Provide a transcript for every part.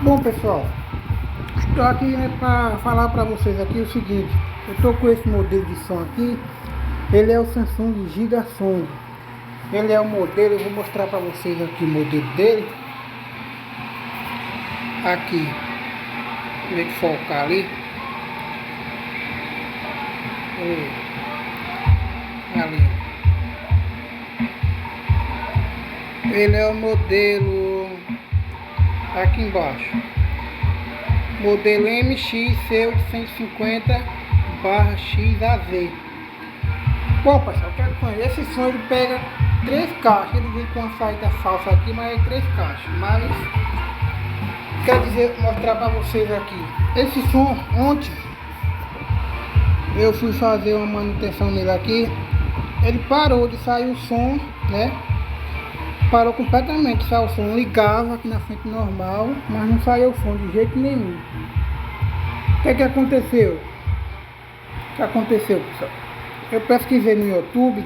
Bom, pessoal, estou aqui para falar para vocês aqui o seguinte. Eu estou com esse modelo de som aqui. Ele é o Samsung Gigasong. Ele é o modelo, eu vou mostrar para vocês aqui o modelo dele. Aqui, deixa eu focar ali. Ali. Ele é o modelo aqui embaixo. Modelo MX-C850/XAZ. Bom, pessoal, esse som ele pega 3 caixas. Ele vem com uma saída falsa aqui, mas é 3 caixas. Mas quer dizer, mostrar para vocês aqui. Esse som, ontem eu fui fazer uma manutenção nele aqui. Ele parou de sair o som, né? Parou completamente, saiu o som, ligava aqui na frente normal, mas não saiu o som de jeito nenhum. O que aconteceu? O que aconteceu, pessoal? Eu pesquisei no YouTube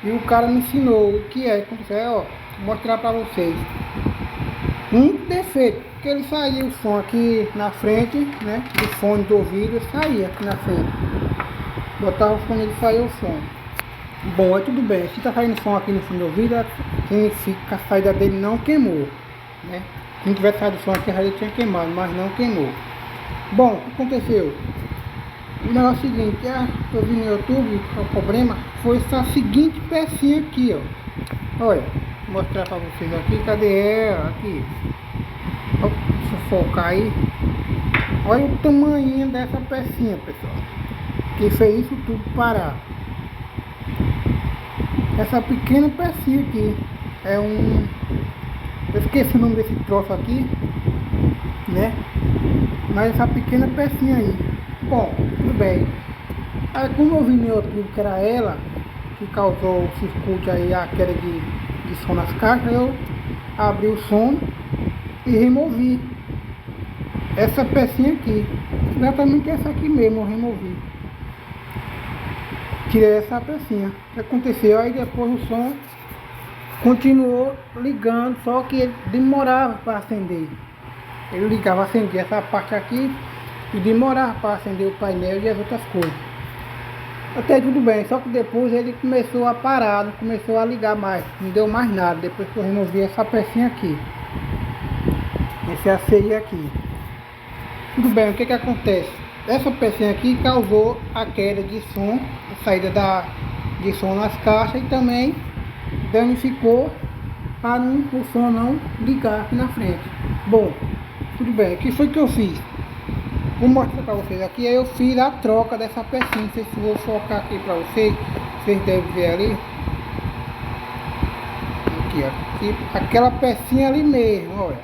e o cara me ensinou o que é. Ó, vou mostrar pra vocês. Um defeito, que ele saía o som aqui na frente, né? Do fone do ouvido, saía aqui na frente. Botava o fone e ele saía o som. Bom, é tudo bem. Se tá saindo som aqui no fone do ouvido, significa que a saída dele não queimou, né? Se não tivesse saído som aqui, a saída tinha queimado, mas não queimou. Bom, o que aconteceu? O negócio é o seguinte, eu vi no YouTube, o problema foi essa seguinte pecinha aqui, ó. Olha, vou mostrar pra vocês aqui, cadê ela? Aqui. Ó, deixa eu focar aí. Olha o tamanho dessa pecinha, pessoal, que fez isso tudo parar. Essa pequena pecinha aqui é um... eu esqueci o nome desse troço aqui, né? Mas essa pequena pecinha aí. Bom, tudo bem. Aí como eu vi no YouTube que era ela que causou o circuito aí, a queda de som nas caixas, eu abri o som e removi essa pecinha aqui. Exatamente essa aqui mesmo, eu removi. Tirei essa pecinha. O que aconteceu? Aí depois o som continuou ligando, só que ele demorava para acender. Ele ligava, acendia essa parte aqui e demorava para acender o painel e as outras coisas. Até tudo bem, só que depois ele começou a parar, não começou a ligar mais, não deu mais nada. Depois que eu removi essa pecinha aqui, esse ACI aqui. Tudo bem, o que acontece? Essa pecinha aqui causou a queda de som, a saída de som nas caixas, e também danificou para o som não ligar aqui na frente. Bom, tudo bem, o que foi que eu fiz? Vou mostrar para vocês aqui. Aí eu fiz a troca dessa pecinha. Não sei se vou focar aqui para vocês. Vocês devem ver ali. Aqui, ó. Aqui, aquela pecinha ali mesmo, olha.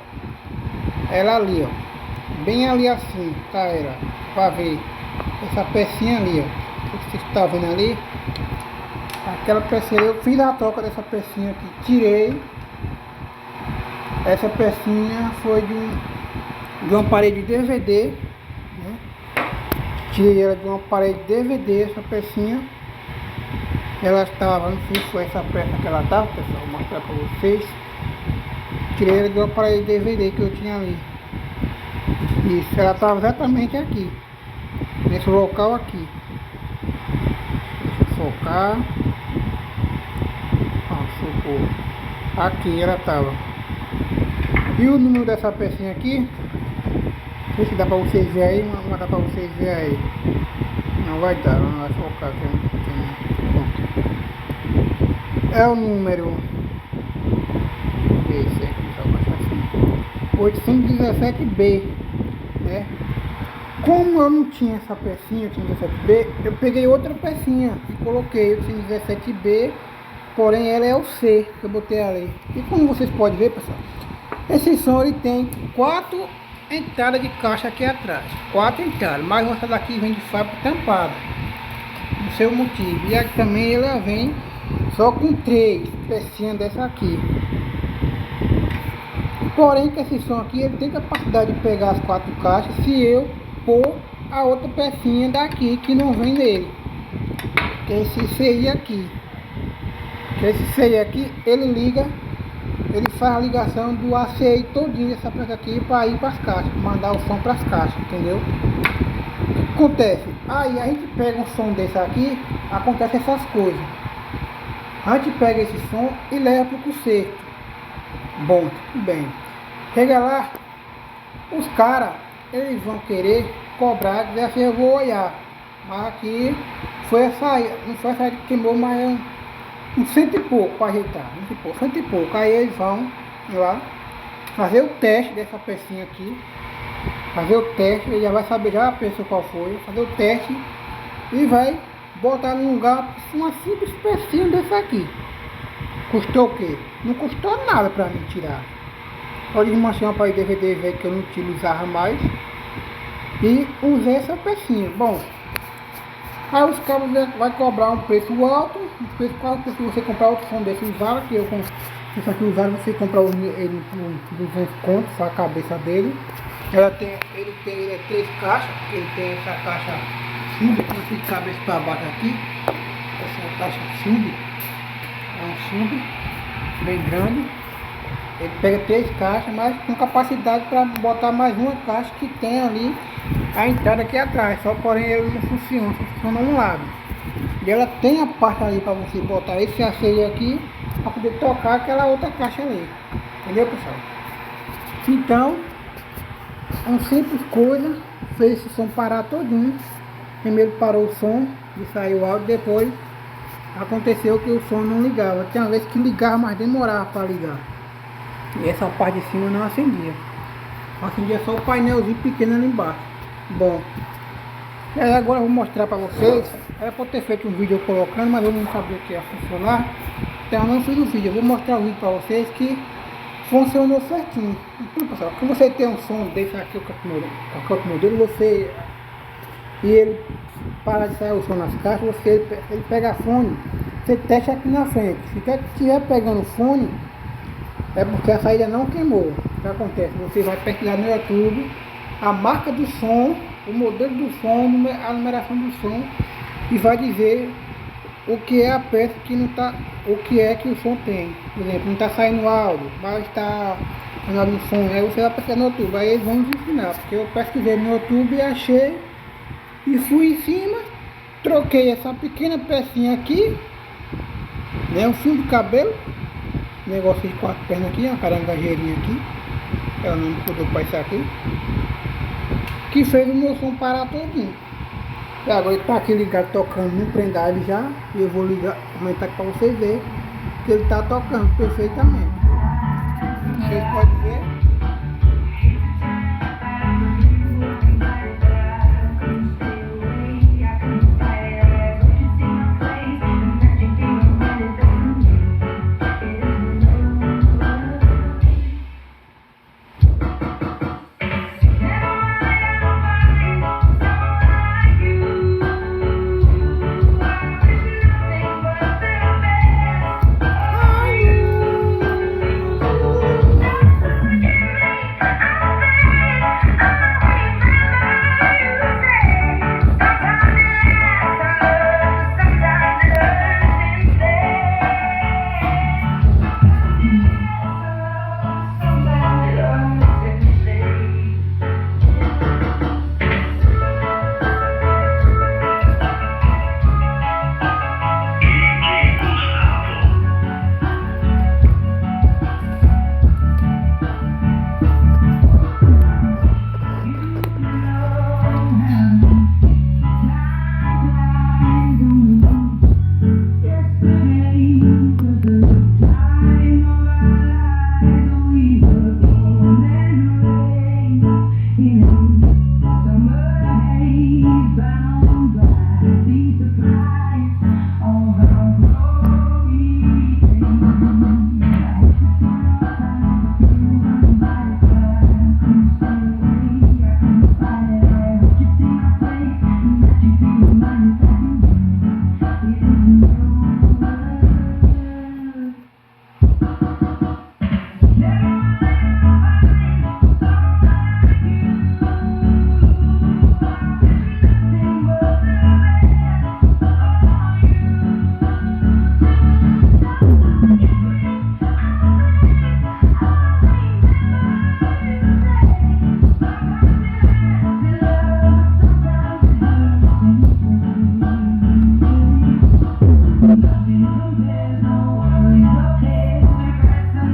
Ela ali, ó. Bem ali assim, tá ela. Para ver. Essa pecinha ali, ó. Vocês estão vendo ali? Aquela pecinha ali. Eu fiz a troca dessa pecinha aqui. Tirei. Essa pecinha foi de um aparelho de DVD. Tirei ela de uma parede DVD, essa pecinha. Ela estava, não sei se foi essa peça que ela estava, pessoal, vou mostrar para vocês. Tirei ela de uma parede DVD que eu tinha ali. Isso, ela estava exatamente aqui, nesse local aqui. Deixa eu focar. Socorro. Aqui ela estava. E o número dessa pecinha aqui, não sei se dá pra vocês verem aí, não vai dar pra vocês verem aí. Não vai dar, não vai focar aqui. É o número 817B, né? Como eu não tinha essa pecinha, 817B, eu peguei outra pecinha e coloquei o 817B, porém ela é o C que eu botei ali. E como vocês podem ver, pessoal, esse som ele tem 4 entrada de caixa aqui atrás, 4 entradas, mas essa daqui vem de fábrica tampada, não sei o motivo. E aqui também ela vem só com 3 pecinhas dessa aqui. Porém que esse som aqui ele tem capacidade de pegar as 4 caixas se eu pôr a outra pecinha daqui que não vem nele, que é esse CI aqui. Que esse CI aqui ele liga ele faz a ligação do ACI todinho dessa placa aqui para ir para as caixas, mandar o som para as caixas, entendeu? O que acontece? Aí a gente pega um som desse aqui, acontece essas coisas. A gente pega esse som e leva para o conserto. Bom, tudo bem. Chega lá, os caras, eles vão querer cobrar, dizer assim, eu vou olhar. Mas aqui foi a saída, não foi a saída que queimou, mas é um cento e pouco para ajeitar, cento e pouco. Aí eles vão lá fazer o teste dessa pecinha aqui, fazer o teste, ele já vai saber, já pensou qual foi, fazer o teste e vai botar no lugar uma simples pecinha dessa aqui. Custou o quê? Não custou nada para mim tirar. Só desmanchei um aparelho DVD velho que eu não utilizava mais e usei essa pecinha. Bom, aí os cabos vai cobrar um preço alto, um preço quase que você comprar outro som desse usado, que eu com isso aqui usado você comprar ele por 200 contos, a cabeça dele. Ele tem 3 caixas, ele tem essa caixa sub, com esse cabeça para baixo aqui, essa caixa sub, é um sub bem grande. Ele pega 3 caixas, mas com capacidade para botar mais uma caixa que tem ali a entrada aqui atrás, só porém ele não funciona, só funciona um lado. E ela tem a parte ali para você botar esse aceio aqui para poder tocar aquela outra caixa ali. Entendeu, pessoal? Então, é uma simples coisa, fez esse som parar todinho. Primeiro parou o som e saiu o áudio, depois aconteceu que o som não ligava. Tinha vezes que ligava, mas demorava para ligar. E essa parte de cima não acendia. Acendia só o painelzinho pequeno ali embaixo. Bom, e aí agora eu vou mostrar para vocês. Era para ter feito um vídeo colocando, mas eu não sabia que ia funcionar. Então eu não fiz o vídeo. Eu vou mostrar o vídeo para vocês que funcionou certinho. Então, pessoal, quando você tem um som desse aqui, o outro modelo, você e ele para de sair o som nas caixas, ele pega fone, você testa aqui na frente. Se estiver pegando fone, é porque a saída não queimou. O que acontece? Você vai pesquisar no YouTube a marca do som, o modelo do som, a numeração do som e vai dizer o que é a peça que não está, o que é que o som tem. Por exemplo, não está saindo áudio, mas está saindo som. Aí você vai pesquisar no YouTube, aí eles vão nos ensinar. Porque eu pesquisei no YouTube e achei e fui em cima, troquei essa pequena pecinha aqui, né, um fio de cabelo. Negócio de 4 pernas aqui, uma carangajeirinha aqui, é o nome que eu dou para isso aqui, que fez o meu som parar todinho. E agora ele está aqui ligado tocando no pendrive já, e eu vou ligar, aumentar aqui para vocês verem que ele está tocando perfeitamente. Vocês podem ver.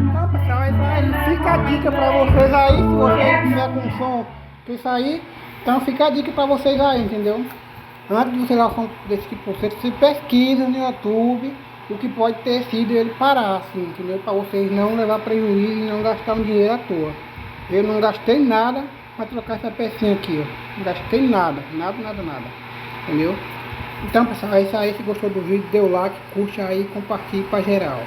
Então, pessoal, isso aí fica a dica pra vocês aí, se você tiver com som que isso aí, então fica a dica pra vocês aí, entendeu? Antes de você dar som desse tipo, você pesquisa no YouTube o que pode ter sido ele parar, assim, entendeu? Pra vocês não levar prejuízo e não gastar um dinheiro à toa. Eu não gastei nada pra trocar essa pecinha aqui, ó. Não gastei nada, nada. Entendeu? Então, pessoal, é isso aí. Se gostou do vídeo, dê o like, curte aí e compartilhe pra geral.